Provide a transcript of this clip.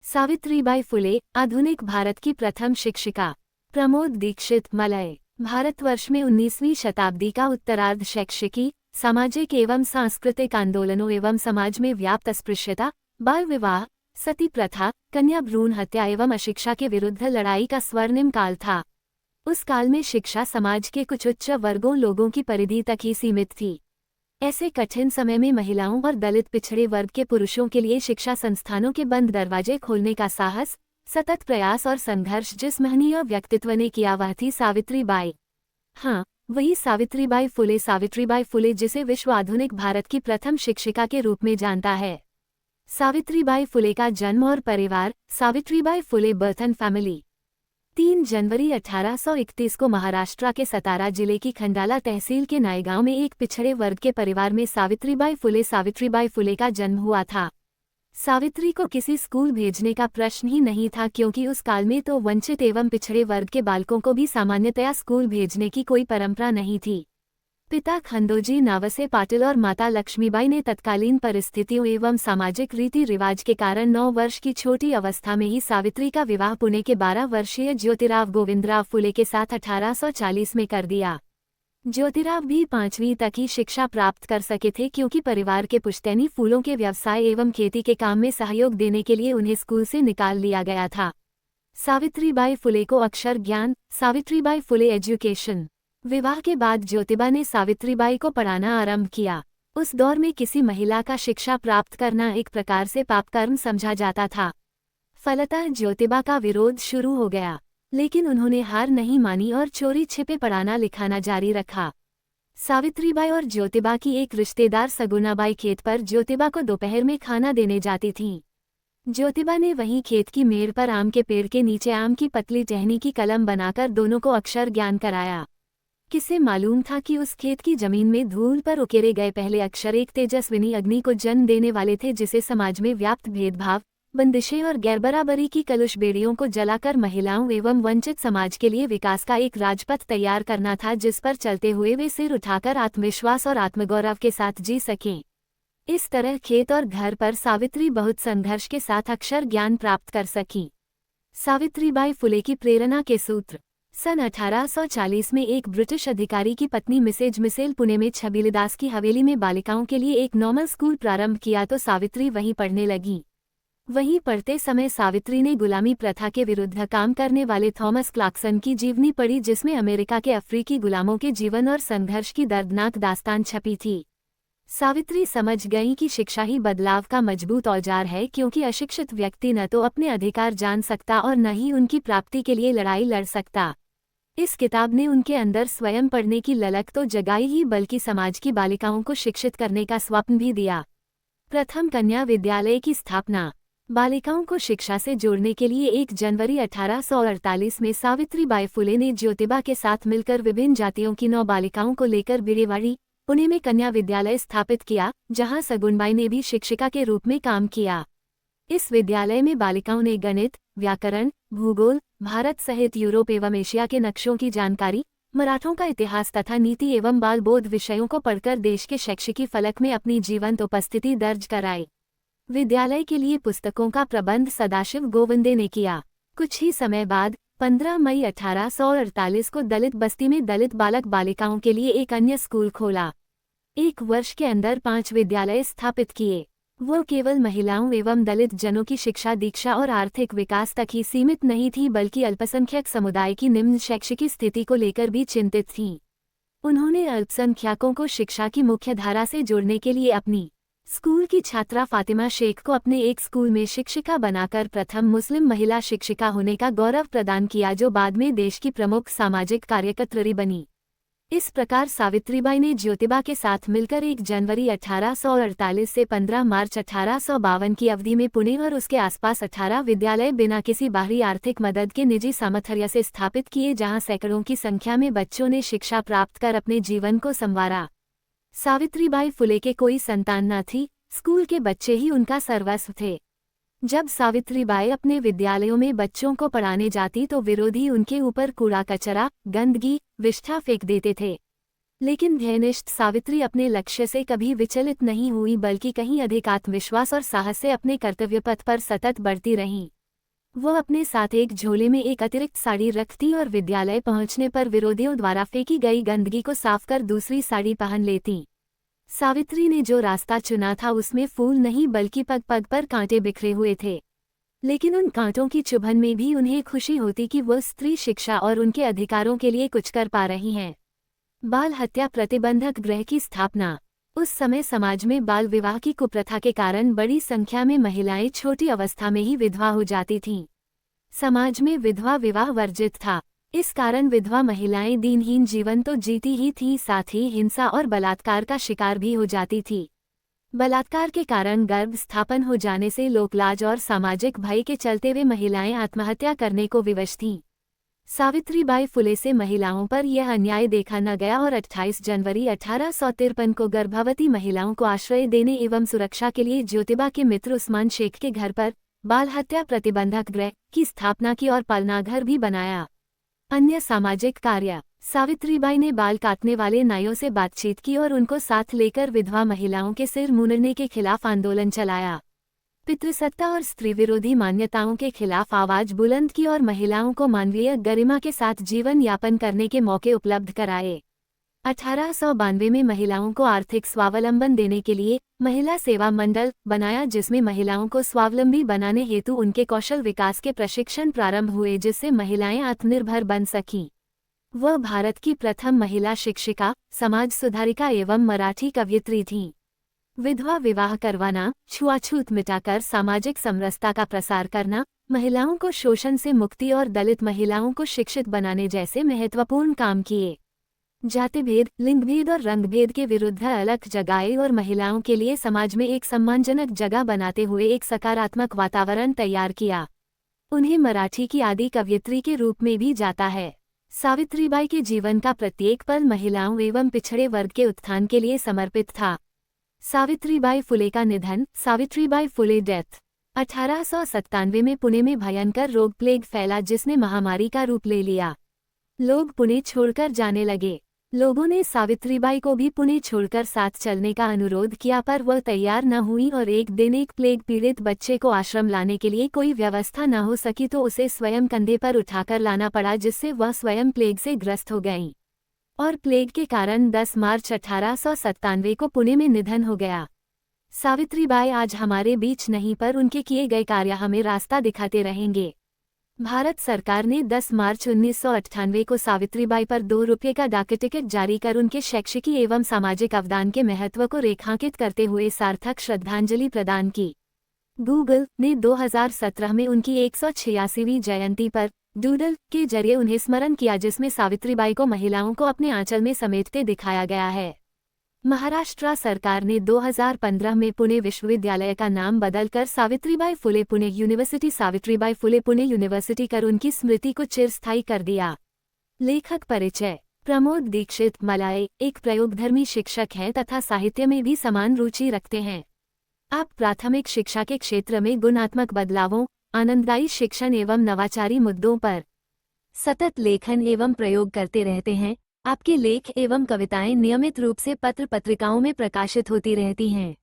सावित्रीबाई फुले, आधुनिक भारत की प्रथम शिक्षिका। प्रमोद दीक्षित, मलय। भारतवर्ष में 19वीं शताब्दी का उत्तरार्ध शैक्षिकी, सामाजिक एवं सांस्कृतिक आंदोलनों एवं समाज में व्याप्त अस्पृश्यता, बाल विवाह, सती प्रथा, कन्या भ्रूण हत्या एवं अशिक्षा के विरुद्ध लड़ाई का स्वर्णिम काल था। उस काल में शिक्षा समाज के कुछ उच्च वर्गों लोगों की परिधि तक ही सीमित थी। ऐसे कठिन समय में महिलाओं और दलित पिछड़े वर्ग के पुरुषों के लिए शिक्षा संस्थानों के बंद दरवाजे खोलने का साहस, सतत प्रयास और संघर्ष जिस महनीय व्यक्तित्व ने किया वह थी सावित्रीबाई। हाँ, वही सावित्रीबाई फुले जिसे विश्व आधुनिक भारत की प्रथम शिक्षिका के रूप में जानता है। सावित्रीबाई फुले का जन्म और परिवार। Savitribai Phule birth and family. 3 जनवरी 1831 को महाराष्ट्र के सतारा जिले की खंडाला तहसील के नायगांव में एक पिछड़े वर्ग के परिवार में सावित्रीबाई फुले का जन्म हुआ था। सावित्री को किसी स्कूल भेजने का प्रश्न ही नहीं था, क्योंकि उस काल में तो वंचित एवं पिछड़े वर्ग के बालकों को भी सामान्यतया स्कूल भेजने की कोई परंपरा नहीं थी। पिता खंडोजी नावसे पाटिल और माता लक्ष्मीबाई ने तत्कालीन परिस्थितियों एवं सामाजिक रीति रिवाज के कारण 9 वर्ष की छोटी अवस्था में ही सावित्री का विवाह पुणे के 12 वर्षीय ज्योतिराव गोविंदराव फुले के साथ 1840 में कर दिया। ज्योतिराव भी 5वीं तक ही शिक्षा प्राप्त कर सके थे, क्योंकि परिवार के पुश्तैनी फूलों के व्यवसाय एवं खेती के काम में सहयोग देने के लिए उन्हें स्कूल से निकाल लिया गया था। सावित्रीबाई फुले को अक्षर ज्ञान। सावित्रीबाई फुले एजुकेशन। विवाह के बाद ज्योतिबा ने सावित्रीबाई को पढ़ाना आरंभ किया। उस दौर में किसी महिला का शिक्षा प्राप्त करना एक प्रकार से पापकर्म समझा जाता था। फलतः ज्योतिबा का विरोध शुरू हो गया, लेकिन उन्होंने हार नहीं मानी और चोरी छिपे पढ़ाना लिखाना जारी रखा। सावित्रीबाई और ज्योतिबा की एक रिश्तेदार सगुनाबाई खेत पर ज्योतिबा को दोपहर में खाना देने जाती थीं। ज्योतिबा ने वहीं खेत की मेड़ पर आम के पेड़ के नीचे आम की पतली टहनी की कलम बनाकर दोनों को अक्षर ज्ञान कराया। किसे मालूम था कि उस खेत की जमीन में धूल पर उकेरे गए पहले अक्षर एक तेजस्विनी अग्नि को जन्म देने वाले थे, जिसे समाज में व्याप्त भेदभाव, बंदिशें और गैरबराबरी की कलुष बेड़ियों को जलाकर महिलाओं एवं वंचित समाज के लिए विकास का एक राजपथ तैयार करना था, जिस पर चलते हुए वे सिर उठाकर आत्मविश्वास और आत्मगौरव के साथ जी सकें। इस तरह खेत और घर पर सावित्री बहुत संघर्ष के साथ अक्षर ज्ञान प्राप्त कर सकी। सावित्रीबाई फुले की प्रेरणा के सूत्र। सन 1840 में एक ब्रिटिश अधिकारी की पत्नी मिसेज मिसेल पुणे में छबीलीदास की हवेली में बालिकाओं के लिए एक नॉर्मल स्कूल प्रारंभ किया तो सावित्री वहीं पढ़ने लगी। वहीं पढ़ते समय सावित्री ने गुलामी प्रथा के विरुद्ध काम करने वाले थॉमस क्लार्कसन की जीवनी पढ़ी, जिसमें अमेरिका के अफ्रीकी गुलामों के जीवन और संघर्ष की दर्दनाक दास्तान छपी थी। सावित्री समझ गई कि शिक्षा ही बदलाव का मजबूत औजार है, क्योंकि अशिक्षित व्यक्ति न तो अपने अधिकार जान सकता और न ही उनकी प्राप्ति के लिए लड़ाई लड़ सकता। इस किताब ने उनके अंदर स्वयं पढ़ने की ललक तो जगाई ही, बल्कि समाज की बालिकाओं को शिक्षित करने का स्वप्न भी दिया। प्रथम कन्या विद्यालय की स्थापना। बालिकाओं को शिक्षा से जोड़ने के लिए 1 जनवरी 1848 में सावित्रीबाई फुले ने ज्योतिबा के साथ मिलकर विभिन्न जातियों की 9 बालिकाओं को लेकर बिरेवाड़ी, पुणे में कन्या विद्यालय स्थापित किया, जहां सगुनबाई ने भी शिक्षिका के रूप में काम किया। इस विद्यालय में बालिकाओं ने गणित, व्याकरण, भूगोल, भारत सहित यूरोप एवं एशिया के नक्शों की जानकारी, मराठों का इतिहास तथा नीति एवं बाल बोध विषयों को पढ़कर देश के शैक्षिकी फलक में अपनी जीवंत उपस्थिति दर्ज कराई। विद्यालय के लिए पुस्तकों का प्रबंध सदाशिव गोविंदे ने किया। कुछ ही समय बाद 15 मई 1848 को दलित बस्ती में दलित बालक बालिकाओं के लिए एक अन्य स्कूल खोला। 1 वर्ष के अंदर 5 विद्यालय स्थापित किए। वो केवल महिलाओं एवं दलित जनों की शिक्षा दीक्षा और आर्थिक विकास तक ही सीमित नहीं थी, बल्कि अल्पसंख्यक समुदाय की निम्न शैक्षिकी स्थिति को लेकर भी चिंतित थीं। उन्होंने अल्पसंख्यकों को शिक्षा की मुख्य धारा से जोड़ने के लिए अपनी स्कूल की छात्रा फातिमा शेख को अपने एक स्कूल में शिक्षिका बनाकर प्रथम मुस्लिम महिला शिक्षिका होने का गौरव प्रदान किया, जो बाद में देश की प्रमुख सामाजिक कार्यकर्त्री बनी। इस प्रकार सावित्रीबाई ने ज्योतिबा के साथ मिलकर 1 जनवरी 1848 से 15 मार्च 1852 की अवधि में पुणे और उसके आसपास 18 विद्यालय बिना किसी बाहरी आर्थिक मदद के निजी सामर्थ्य से स्थापित किए, जहां सैकड़ों की संख्या में बच्चों ने शिक्षा प्राप्त कर अपने जीवन को संवारा। सावित्रीबाई फुले के कोई संतान न थी, स्कूल के बच्चे ही उनका सर्वस्व थे। जब सावित्रीबाई अपने विद्यालयों में बच्चों को पढ़ाने जाती तो विरोधी उनके ऊपर कूड़ा कचरा, गंदगी, विष्ठा फेंक देते थे, लेकिन ध्येयनिष्ठ सावित्री अपने लक्ष्य से कभी विचलित नहीं हुई, बल्कि कहीं अधिक आत्मविश्वास और साहस से अपने कर्तव्य पथ पर सतत बढ़ती रहीं। वो अपने साथ एक झोले में एक अतिरिक्त साड़ी रखती और विद्यालय पहुंचने पर विरोधियों द्वारा फेंकी गई गंदगी को साफ कर दूसरी साड़ी पहन लेती। सावित्री ने जो रास्ता चुना था उसमें फूल नहीं बल्कि पग पग पर कांटे बिखरे हुए थे, लेकिन उन कांटों की चुभन में भी उन्हें खुशी होती कि वो स्त्री शिक्षा और उनके अधिकारों के लिए कुछ कर पा रही हैं। बाल हत्या प्रतिबंधक गृह की स्थापना। उस समय समाज में बाल विवाह की कुप्रथा के कारण बड़ी संख्या में महिलाएं छोटी अवस्था में ही विधवा हो जाती थीं। समाज में विधवा विवाह वर्जित था। इस कारण विधवा महिलाएं दीनहीन जीवन तो जीती ही थीं, साथ ही हिंसा और बलात्कार का शिकार भी हो जाती थी। बलात्कार के कारण गर्भ स्थापन हो जाने से लोकलाज और सामाजिक भय के चलते वे महिलाएं आत्महत्या करने को विवश थीं। सावित्रीबाई फुले से महिलाओं पर यह अन्याय देखा न गया और 28 जनवरी 1853 को गर्भवती महिलाओं को आश्रय देने एवं सुरक्षा के लिए ज्योतिबा के मित्र उस्मान शेख के घर पर बाल हत्या प्रतिबंधक गृह की स्थापना की और पालनाघर भी बनाया। अन्य सामाजिक कार्य। सावित्रीबाई ने बाल काटने वाले नाइयों से बातचीत की और उनको साथ लेकर विधवा महिलाओं के सिर मुंडने के खिलाफ आंदोलन चलाया। पितृसत्ता और स्त्री विरोधी मान्यताओं के खिलाफ आवाज बुलंद की और महिलाओं को मानवीय गरिमा के साथ जीवन यापन करने के मौके उपलब्ध कराए। 1892 में महिलाओं को आर्थिक स्वावलंबन देने के लिए महिला सेवा मंडल बनाया, जिसमें महिलाओं को स्वावलंबी बनाने हेतु उनके कौशल विकास के प्रशिक्षण प्रारंभ हुए, जिससे महिलाएं आत्मनिर्भर बन सकीं। वह भारत की प्रथम महिला शिक्षिका, समाज सुधारिका एवं मराठी कवयित्री थीं। विधवा विवाह करवाना, छुआछूत मिटाकर सामाजिक समरसता का प्रसार करना, महिलाओं को शोषण से मुक्ति और दलित महिलाओं को शिक्षित बनाने जैसे महत्वपूर्ण काम किए। जातिभेद, लिंगभेद और रंगभेद के विरुद्ध अलख जगाए और महिलाओं के लिए समाज में एक सम्मानजनक जगह बनाते हुए एक सकारात्मक वातावरण तैयार किया। उन्हें मराठी की आदि कवयित्री के रूप में भी जाता है। सावित्रीबाई के जीवन का प्रत्येक पल महिलाओं एवं पिछड़े वर्ग के उत्थान के लिए समर्पित था। सावित्रीबाई फुले का निधन। सावित्रीबाई फुले डेथ। 1897 में पुणे में भयंकर रोग प्लेग फैला, जिसने महामारी का रूप ले लिया। लोग पुणे छोड़कर जाने लगे। लोगों ने सावित्रीबाई को भी पुणे छोड़कर साथ चलने का अनुरोध किया, पर वह तैयार न हुई और एक दिन एक प्लेग पीड़ित बच्चे को आश्रम लाने के लिए कोई व्यवस्था न हो सकी तो उसे स्वयं कंधे पर उठाकर लाना पड़ा, जिससे वह स्वयं प्लेग से ग्रस्त हो गईं और प्लेग के कारण 10 मार्च 1897 को पुणे में निधन हो गया। सावित्रीबाई आज हमारे बीच नहीं, पर उनके किए गए कार्य हमें रास्ता दिखाते रहेंगे। भारत सरकार ने 10 मार्च 1998 को सावित्रीबाई पर 2 रुपये का डाक टिकट जारी कर उनके शैक्षिकी एवं सामाजिक अवदान के महत्व को रेखांकित करते हुए सार्थक श्रद्धांजलि प्रदान की। गूगल ने 2017 में उनकी 186वीं जयंती पर डूडल के जरिए उन्हें स्मरण किया, जिसमें सावित्रीबाई को महिलाओं को अपने आंचल में समेटते दिखाया गया है। महाराष्ट्र सरकार ने 2015 में पुणे विश्वविद्यालय का नाम बदलकर सावित्रीबाई फुले पुणे यूनिवर्सिटी सावित्रीबाई फुले पुणे यूनिवर्सिटी कर उनकी स्मृति को चिरस्थायी कर दिया। लेखक परिचय। प्रमोद दीक्षित मलाए एक प्रयोगधर्मी शिक्षक हैं तथा साहित्य में भी समान रुचि रखते हैं। आप प्राथमिक शिक्षा के क्षेत्र में गुणात्मक बदलावों, आनंददायी शिक्षण एवं नवाचारी मुद्दों पर सतत लेखन एवं प्रयोग करते रहते हैं। आपके लेख एवं कविताएं नियमित रूप से पत्र पत्रिकाओं में प्रकाशित होती रहती हैं।